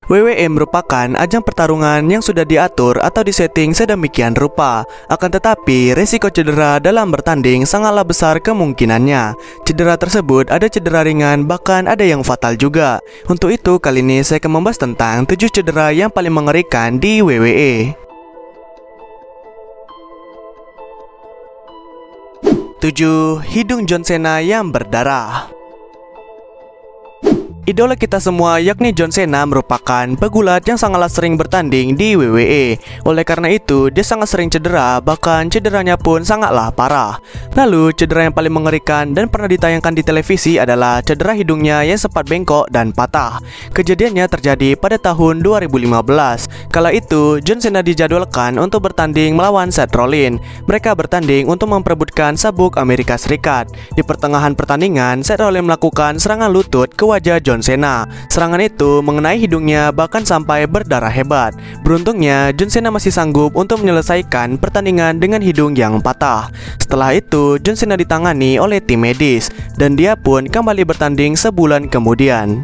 WWE merupakan ajang pertarungan yang sudah diatur atau disetting sedemikian rupa. Akan tetapi, risiko cedera dalam bertanding sangatlah besar kemungkinannya. Cedera tersebut ada cedera ringan, bahkan ada yang fatal juga. Untuk itu, kali ini saya akan membahas tentang 7 cedera yang paling mengerikan di WWE. 7. Hidung John Cena yang berdarah. Idola kita semua yakni John Cena merupakan pegulat yang sangatlah sering bertanding di WWE. Oleh karena itu, dia sangat sering cedera, bahkan cederanya pun sangatlah parah. Lalu, cedera yang paling mengerikan dan pernah ditayangkan di televisi adalah cedera hidungnya yang sempat bengkok dan patah. Kejadiannya terjadi pada tahun 2015. Kala itu, John Cena dijadwalkan untuk bertanding melawan Seth Rollins. Mereka bertanding untuk memperebutkan sabuk Amerika Serikat. Di pertengahan pertandingan, Seth Rollins melakukan serangan lutut ke wajah John Cena. Serangan itu mengenai hidungnya bahkan sampai berdarah hebat. Beruntungnya, John Cena masih sanggup untuk menyelesaikan pertandingan dengan hidung yang patah. Setelah itu, John Cena ditangani oleh tim medis dan dia pun kembali bertanding sebulan kemudian.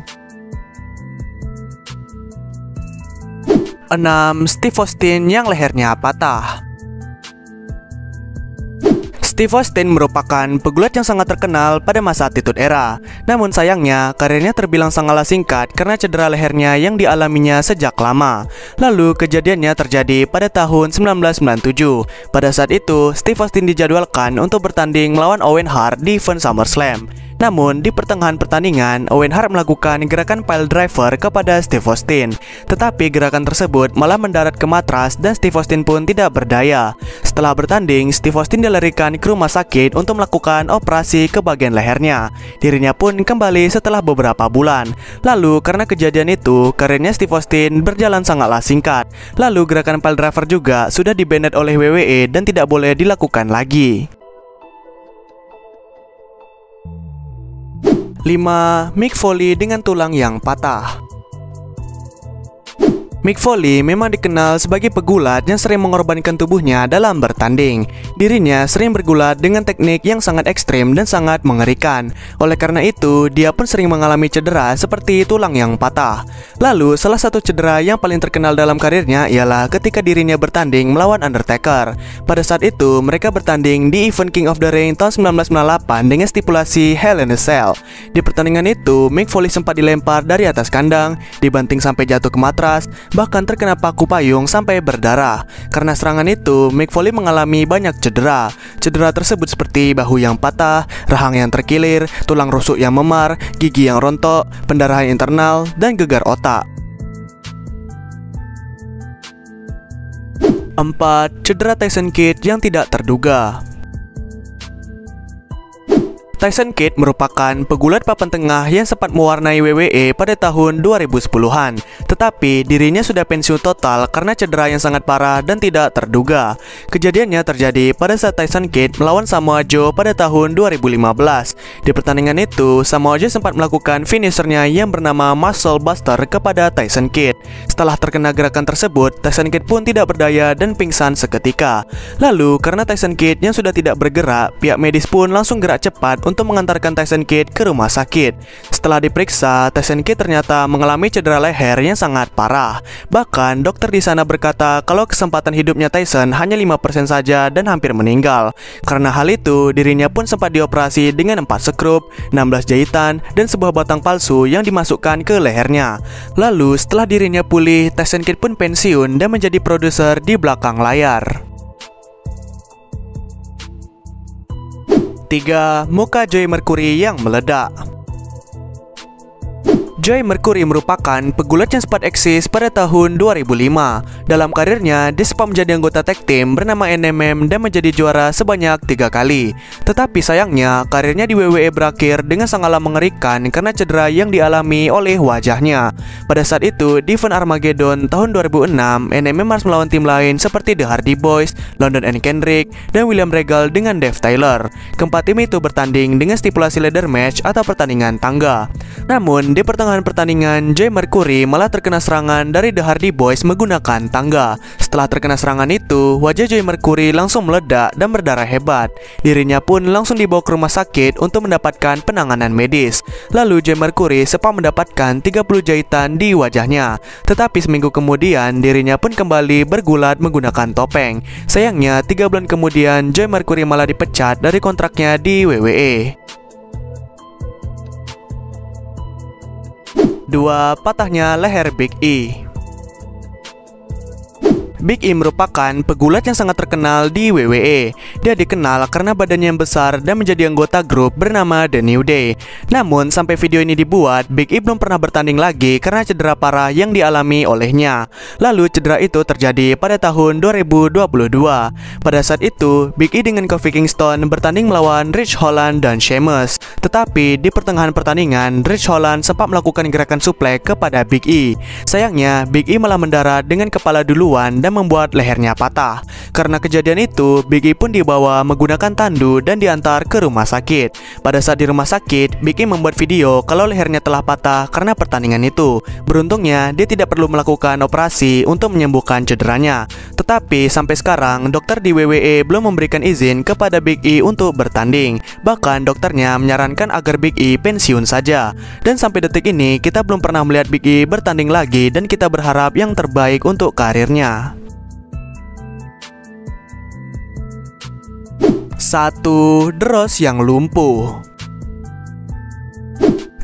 6. Steve Austin yang lehernya patah. Steve Austin merupakan pegulat yang sangat terkenal pada masa Attitude Era. Namun sayangnya, karirnya terbilang sangatlah singkat karena cedera lehernya yang dialaminya sejak lama. Lalu, kejadiannya terjadi pada tahun 1997. Pada saat itu, Steve Austin dijadwalkan untuk bertanding melawan Owen Hart di event SummerSlam. Namun, di pertengahan pertandingan, Owen Hart melakukan gerakan pile driver kepada Steve Austin. Tetapi gerakan tersebut malah mendarat ke matras dan Steve Austin pun tidak berdaya. Setelah bertanding, Steve Austin dilarikan ke rumah sakit untuk melakukan operasi ke bagian lehernya. Dirinya pun kembali setelah beberapa bulan. Lalu, karena kejadian itu, karirnya Steve Austin berjalan sangatlah singkat. Lalu, gerakan pile driver juga sudah di-banned oleh WWE dan tidak boleh dilakukan lagi. 5. Mick Foley dengan tulang yang patah. Mick Foley memang dikenal sebagai pegulat yang sering mengorbankan tubuhnya dalam bertanding. Dirinya sering bergulat dengan teknik yang sangat ekstrim dan sangat mengerikan. Oleh karena itu, dia pun sering mengalami cedera seperti tulang yang patah. Lalu, salah satu cedera yang paling terkenal dalam karirnya ialah ketika dirinya bertanding melawan Undertaker. Pada saat itu, mereka bertanding di event King of the Ring tahun 1998 dengan stipulasi Hell in a Cell. Di pertandingan itu, Mick Foley sempat dilempar dari atas kandang, dibanting sampai jatuh ke matras, bahkan terkena paku payung sampai berdarah. Karena serangan itu, Mick Foley mengalami banyak cedera. Cedera tersebut seperti bahu yang patah, rahang yang terkilir, tulang rusuk yang memar, gigi yang rontok, pendarahan internal, dan gegar otak. 4. Cedera Tyson Kidd yang tidak terduga. Tyson Kidd merupakan pegulat papan tengah yang sempat mewarnai WWE pada tahun 2010-an. Tetapi dirinya sudah pensiun total karena cedera yang sangat parah dan tidak terduga. Kejadiannya terjadi pada saat Tyson Kidd melawan Samoa Joe pada tahun 2015. Di pertandingan itu, Samoa Joe sempat melakukan finishernya yang bernama Muscle Buster kepada Tyson Kidd. Setelah terkena gerakan tersebut, Tyson Kidd pun tidak berdaya dan pingsan seketika. Lalu, karena Tyson Kidd yang sudah tidak bergerak, pihak medis pun langsung gerak cepat untuk mengantarkan Tyson Kidd ke rumah sakit. Setelah diperiksa, Tyson Kidd ternyata mengalami cedera leher yang sangat parah. Bahkan, dokter di sana berkata kalau kesempatan hidupnya Tyson hanya 5% saja dan hampir meninggal. Karena hal itu, dirinya pun sempat dioperasi dengan 4 skrup, 16 jahitan, dan sebuah batang palsu yang dimasukkan ke lehernya. Lalu, setelah dirinya pulih, Tyson Kidd pun pensiun dan menjadi produser di belakang layar. 3. Muka Joey Mercury yang meledak. Joey Mercury merupakan pegulat yang sempat eksis pada tahun 2005. Dalam karirnya, dia sempat menjadi anggota tag team bernama NMM dan menjadi juara sebanyak 3 kali. Tetapi sayangnya, karirnya di WWE berakhir dengan sangatlah mengerikan karena cedera yang dialami oleh wajahnya. Pada saat itu, di event Armageddon tahun 2006, NMM harus melawan tim lain seperti The Hardy Boys, London and Kendrick, dan William Regal dengan Dave Taylor. Keempat tim itu bertanding dengan stipulasi ladder match atau pertandingan tangga. Namun, di pertengahan pertengahan pertandingan, Joey Mercury malah terkena serangan dari The Hardy Boys menggunakan tangga. Setelah terkena serangan itu, wajah Joey Mercury langsung meledak dan berdarah hebat. Dirinya pun langsung dibawa ke rumah sakit untuk mendapatkan penanganan medis. Lalu Joey Mercury sempat mendapatkan 30 jahitan di wajahnya. Tetapi seminggu kemudian, dirinya pun kembali bergulat menggunakan topeng. Sayangnya, 3 bulan kemudian, Joey Mercury malah dipecat dari kontraknya di WWE. 2. Patahnya leher Big E. Big E merupakan pegulat yang sangat terkenal di WWE. Dia dikenal karena badannya yang besar dan menjadi anggota grup bernama The New Day. Namun sampai video ini dibuat, Big E belum pernah bertanding lagi karena cedera parah yang dialami olehnya. Lalu cedera itu terjadi pada tahun 2022. Pada saat itu, Big E dengan Kofi Kingston bertanding melawan Ridge Holland dan Sheamus. Tetapi di pertengahan pertandingan, Ridge Holland sempat melakukan gerakan suplex kepada Big E. Sayangnya, Big E malah mendarat dengan kepala duluan dan membuat lehernya patah. Karena kejadian itu, Big E pun dibawa menggunakan tandu dan diantar ke rumah sakit. Pada saat di rumah sakit, Big E membuat video kalau lehernya telah patah karena pertandingan itu. Beruntungnya, dia tidak perlu melakukan operasi untuk menyembuhkan cederanya. Tetapi sampai sekarang, dokter di WWE belum memberikan izin kepada Big E untuk bertanding. Bahkan dokternya menyarankan agar Big E pensiun saja. Dan sampai detik ini, kita belum pernah melihat Big E bertanding lagi dan kita berharap yang terbaik untuk karirnya. 1. The Ross yang lumpuh.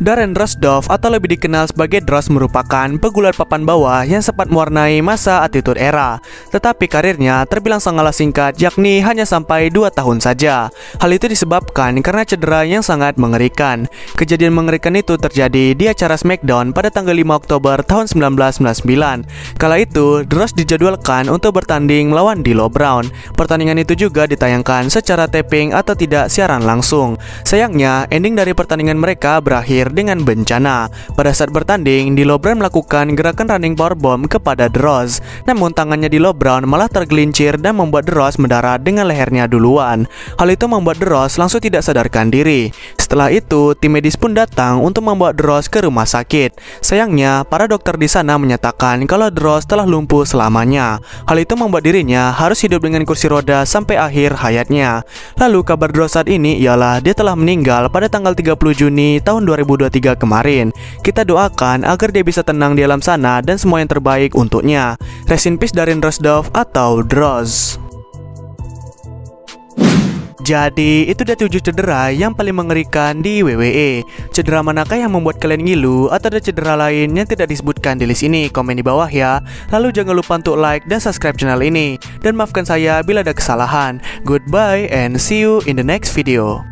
Darren Drozdov atau lebih dikenal sebagai Droz merupakan pegulat papan bawah yang sempat mewarnai masa Attitude Era. Tetapi karirnya terbilang sangatlah singkat, yakni hanya sampai 2 tahun saja. Hal itu disebabkan karena cedera yang sangat mengerikan. Kejadian mengerikan itu terjadi di acara SmackDown pada tanggal 5 Oktober tahun 1999. Kala itu, Droz dijadwalkan untuk bertanding melawan D'Lo Brown. Pertandingan itu juga ditayangkan secara taping atau tidak siaran langsung. Sayangnya, ending dari pertandingan mereka berakhir dengan bencana. Pada saat bertanding, D'Lo Brown melakukan gerakan running powerbomb kepada Droz. Namun tangannya D'Lo Brown malah tergelincir dan membuat Droz mendarat dengan lehernya duluan. Hal itu membuat Droz langsung tidak sadarkan diri. Setelah itu, tim medis pun datang untuk membawa Droz ke rumah sakit. Sayangnya, para dokter di sana menyatakan kalau Droz telah lumpuh selamanya. Hal itu membuat dirinya harus hidup dengan kursi roda sampai akhir hayatnya. Lalu kabar Droz saat ini ialah dia telah meninggal pada tanggal 30 Juni tahun 2023 kemarin. Kita doakan agar dia bisa tenang di alam sana dan semua yang terbaik untuknya. Rest in peace Darren Drozdov atau Droz. Jadi itu dia 7 cedera yang paling mengerikan di WWE. Cedera manakah yang membuat kalian ngilu atau ada cedera lain yang tidak disebutkan di list ini? Komen di bawah ya. Lalu jangan lupa untuk like dan subscribe channel ini. Dan maafkan saya bila ada kesalahan. Goodbye and see you in the next video.